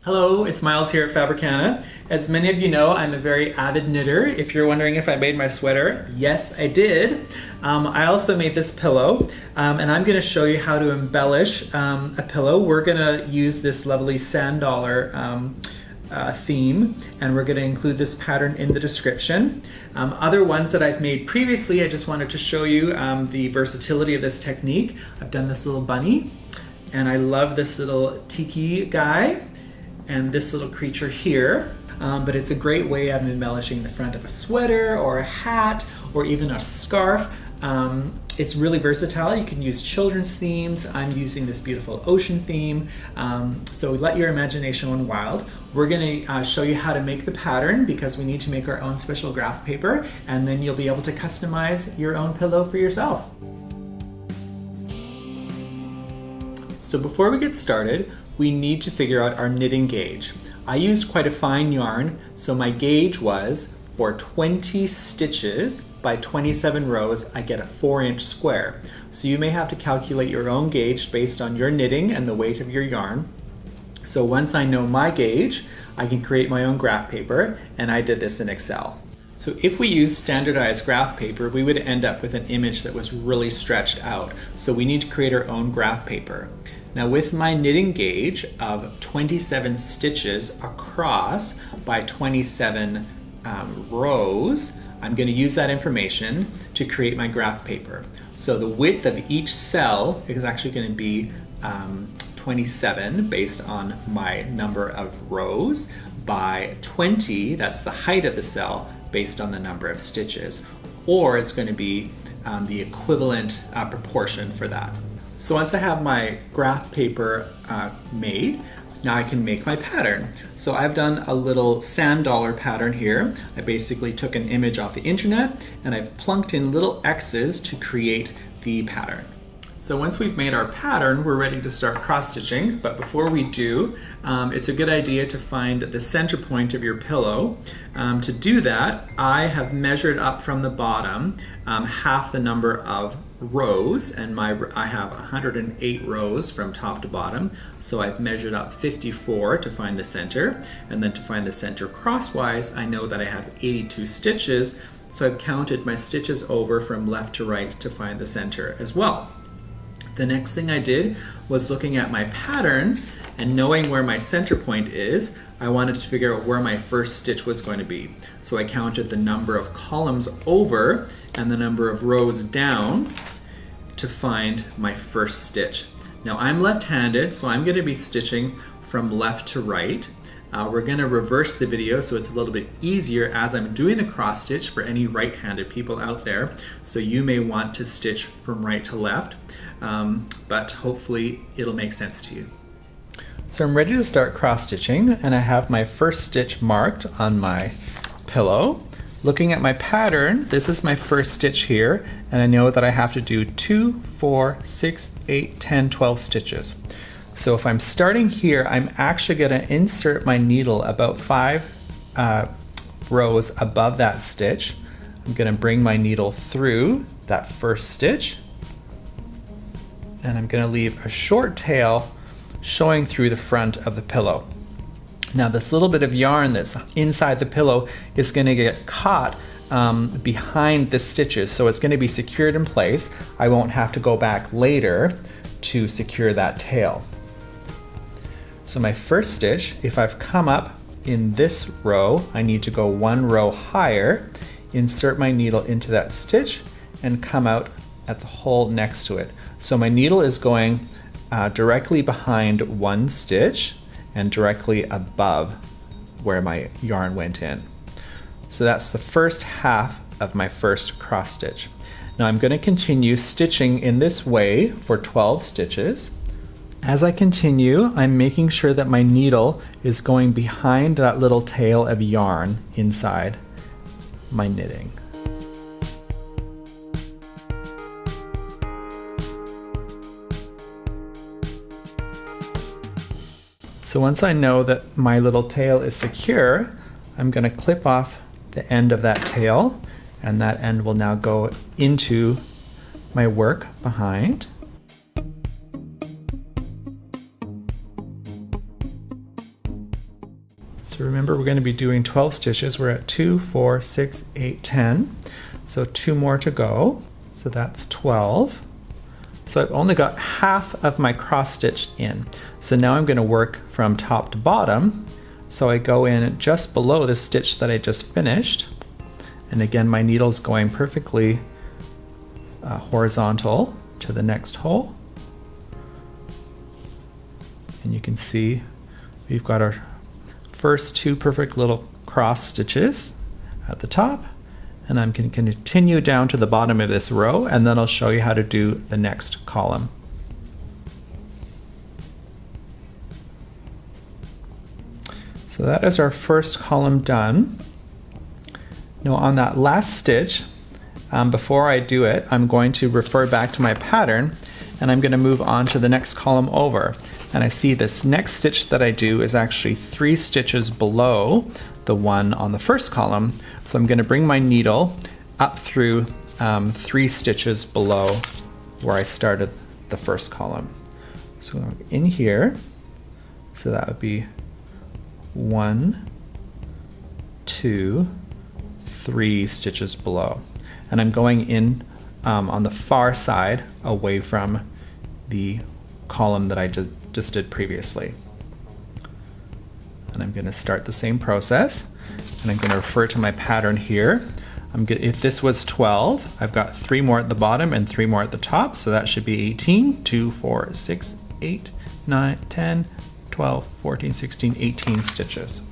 Hello, it's Miles here at Fabricana. As many of you know, I'm a very avid knitter. If you're wondering if I made my sweater, yes, I did. I also made this pillow, and I'm going to show you how to embellish a pillow. We're going to use this lovely sand dollar theme, and we're going to include this pattern in the description. Other ones that I've made previously, I just wanted to show you the versatility of this technique. I've done this little bunny, and I love this little tiki guy and this little creature here, but it's a great way of embellishing the front of a sweater or a hat or even a scarf. It's really versatile. You can use children's themes. I'm using this beautiful ocean theme, so let your imagination run wild. We're going to show you how to make the pattern because we need to make our own special graph paper, and then you'll be able to customize your own pillow for yourself. So before we get started, we need to figure out our knitting gauge. I used quite a fine yarn, so my gauge was for 20 stitches by 27 rows, I get a 4-inch square. So you may have to calculate your own gauge based on your knitting and the weight of your yarn. So once I know my gauge, I can create my own graph paper, and I did this in Excel. So if we use standardized graph paper, we would end up with an image that was really stretched out. So we need to create our own graph paper. Now with my knitting gauge of 27 stitches across by 27 rows, I'm going to use that information to create my graph paper. So the width of each cell is actually going to be 27 based on my number of rows by 20, that's the height of the cell, based on the number of stitches, or it's going to be the equivalent proportion for that. So once I have my graph paper made, now I can make my pattern. So I've done a little sand dollar pattern here. I basically took an image off the internet and I've plunked in little X's to create the pattern. So once we've made our pattern, we're ready to start cross-stitching, but before we do, it's a good idea to find the center point of your pillow. To do that, I have measured up from the bottom half the number of rows, and I have 108 rows from top to bottom, so I've measured up 54 to find the center, and then to find the center crosswise, I know that I have 82 stitches, so I've counted my stitches over from left to right to find the center as well. The next thing I did was looking at my pattern and knowing where my center point is, I wanted to figure out where my first stitch was going to be. So I counted the number of columns over and the number of rows down to find my first stitch. Now I'm left-handed, so I'm going to be stitching from left to right. We're going to reverse the video so it's a little bit easier as I'm doing the cross stitch for any right-handed people out there. So you may want to stitch from right to left, but hopefully it'll make sense to you. So I'm ready to start cross stitching, and I have my first stitch marked on my pillow. Looking at my pattern, this is my first stitch here, and I know that I have to do 2, 4, 6, 8, 10, 12 stitches. So if I'm starting here, I'm actually going to insert my needle about 5 rows above that stitch. I'm going to bring my needle through that first stitch, and I'm going to leave a short tail showing through the front of the pillow. Now this little bit of yarn that's inside the pillow is going to get caught behind the stitches, so it's going to be secured in place. I won't have to go back later to secure that tail. So my first stitch, if I've come up in this row, I need to go 1 row higher, insert my needle into that stitch, and come out at the hole next to it. So my needle is going directly behind 1 stitch and directly above where my yarn went in. So that's the first half of my first cross stitch. Now I'm going to continue stitching in this way for 12 stitches. As I continue, I'm making sure that my needle is going behind that little tail of yarn inside my knitting. So once I know that my little tail is secure, I'm going to clip off the end of that tail, and that end will now go into my work behind. So remember, we're going to be doing 12 stitches. We're at 2, 4, 6, 8, 10. So 2 more to go. So that's 12. So I've only got half of my cross stitch in. So now I'm going to work from top to bottom. So I go in just below the stitch that I just finished. And again, my needle's going perfectly horizontal to the next hole. And you can see we've got our first 2 perfect little cross stitches at the top, and I'm going to continue down to the bottom of this row, and then I'll show you how to do the next column. So that is our first column done. Now on that last stitch, before I do it, I'm going to refer back to my pattern, and I'm going to move on to the next column over. And I see this next stitch that I do is actually 3 stitches below the one on the first column. So I'm going to bring my needle up through 3 stitches below where I started the first column. So in here, so that would be 1, 2, 3 stitches below. And I'm going in on the far side away from the column that I just did previously. And I'm going to start the same process, and I'm going to refer to my pattern here. If this was 12, I've got 3 more at the bottom and 3 more at the top, so that should be 18, 2, 4, 6, 8, 9, 10, 12, 14, 16, 18 stitches.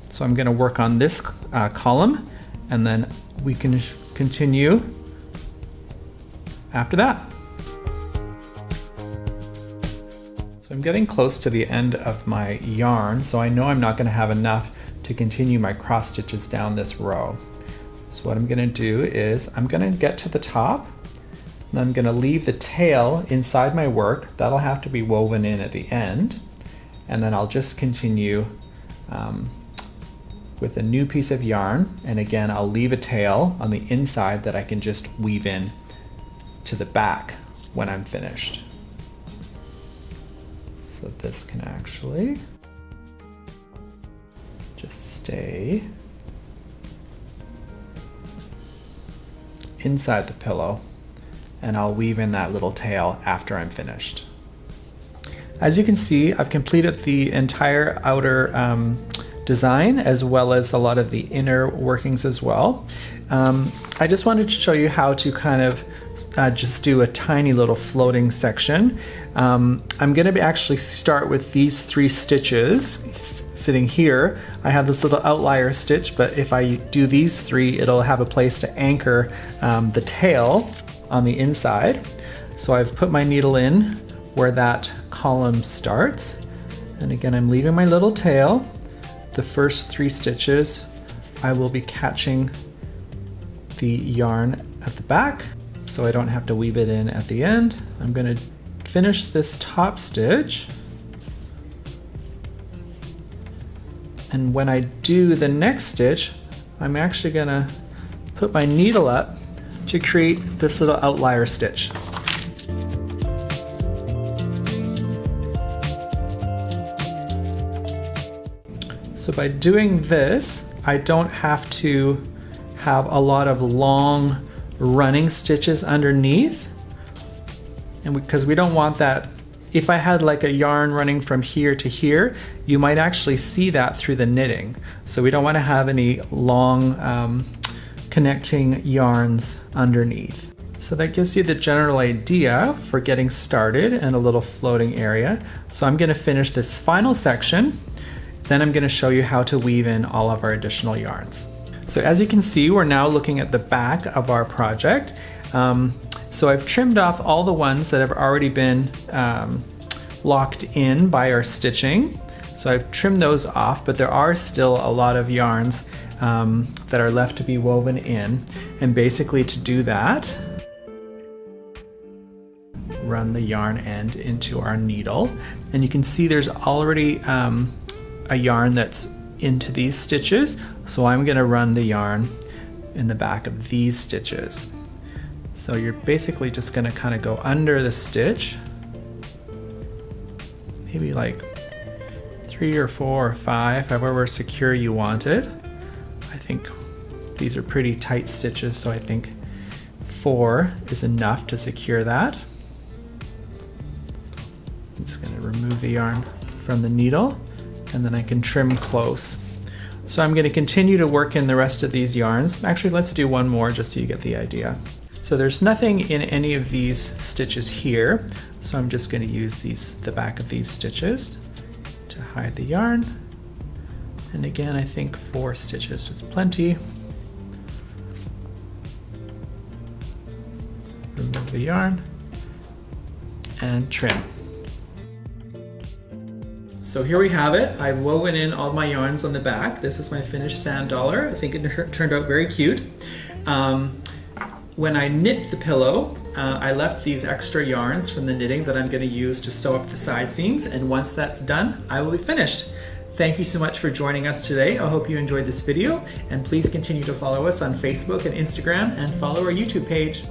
So I'm going to work on this column, and then we can continue after that. So I'm getting close to the end of my yarn, so I know I'm not going to have enough to continue my cross stitches down this row. So what I'm going to do is I'm going to get to the top, and I'm going to leave the tail inside my work. That'll have to be woven in at the end, and then I'll just continue with a new piece of yarn, and again I'll leave a tail on the inside that I can just weave in to the back when I'm finished. So this can actually just stay inside the pillow, and I'll weave in that little tail after I'm finished. As you can see, I've completed the entire outer design as well as a lot of the inner workings as well. I just wanted to show you how to kind of just do a tiny little floating section. I'm going to actually start with these 3 stitches sitting here. I have this little outlier stitch, but if I do these 3, it'll have a place to anchor the tail on the inside. So I've put my needle in where that column starts, and again I'm leaving my little tail. The first 3 stitches I will be catching the yarn at the back, so I don't have to weave it in at the end. I'm going to finish this top stitch, and when I do the next stitch, I'm actually going to put my needle up to create this little outlier stitch. So by doing this, I don't have to have a lot of long running stitches underneath, and because we don't want that. If I had like a yarn running from here to here, you might actually see that through the knitting. So we don't want to have any long connecting yarns underneath. So that gives you the general idea for getting started and a little floating area. So I'm going to finish this final section. Then I'm going to show you how to weave in all of our additional yarns. So as you can see, we're now looking at the back of our project. So I've trimmed off all the ones that have already been locked in by our stitching. So I've trimmed those off, but there are still a lot of yarns that are left to be woven in. And basically to do that, run the yarn end into our needle. And you can see there's already a yarn that's into these stitches, so I'm going to run the yarn in the back of these stitches. So you're basically just going to kind of go under the stitch, maybe like 3 or 4 or 5, however secure you want it. I think these are pretty tight stitches, so I think 4 is enough to secure that. I'm just going to remove the yarn from the needle, and then I can trim close. So I'm going to continue to work in the rest of these yarns. Actually, let's do one more just so you get the idea. So there's nothing in any of these stitches here, so I'm just going to use the back of these stitches to hide the yarn. And again, I think 4 stitches is plenty. Remove the yarn and trim. So here we have it. I've woven in all my yarns on the back. This is my finished sand dollar. I think it turned out very cute. When I knit the pillow, I left these extra yarns from the knitting that I'm going to use to sew up the side seams, and once that's done, I will be finished. Thank you so much for joining us today. I hope you enjoyed this video, and please continue to follow us on Facebook and Instagram and follow our YouTube page.